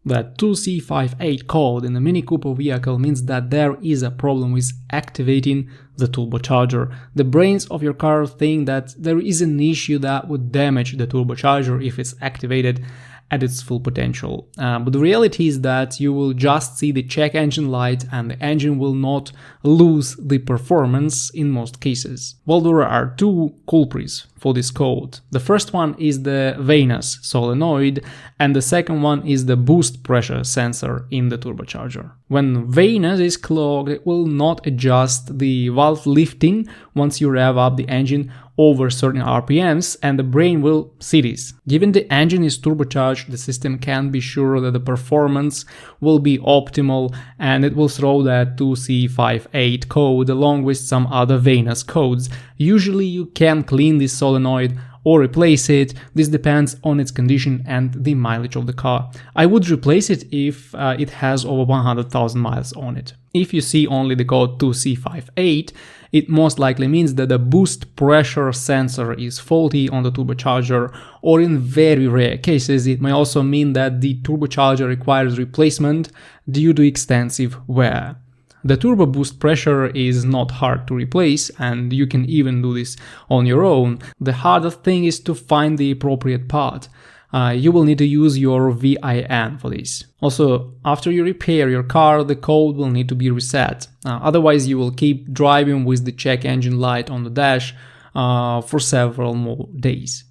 That 2C58 code in the Mini Cooper vehicle means that there is a problem with activating the turbocharger. The brains of your car think that there is an issue that would damage the turbocharger if it's activated at its full potential. But the reality is that you will just see the check engine light and the engine will not lose the performance in most cases. Well, there are two culprits for this code. The first one is the VANOS solenoid and the second one is the boost pressure sensor in the turbocharger. When VANOS is clogged, it will not adjust the valve lifting once you rev up the engine over certain RPMs, and the brain will see this. Given the engine is turbocharged, the system can be sure that the performance will be optimal and it will throw that 2C58 code along with some other VANOS codes. Usually you can clean this solenoid or replace it. This depends on its condition and the mileage of the car. I would replace it if it has over 100,000 miles on it. If you see only the code 2C58, it most likely means that the boost pressure sensor is faulty on the turbocharger, or in very rare cases it may also mean that the turbocharger requires replacement due to extensive wear. The turbo boost pressure is not hard to replace and you can even do this on your own. The hardest thing is to find the appropriate part. You will need to use your VIN for this. Also, after you repair your car, the code will need to be reset. Otherwise, you will keep driving with the check engine light on the dash for several more days.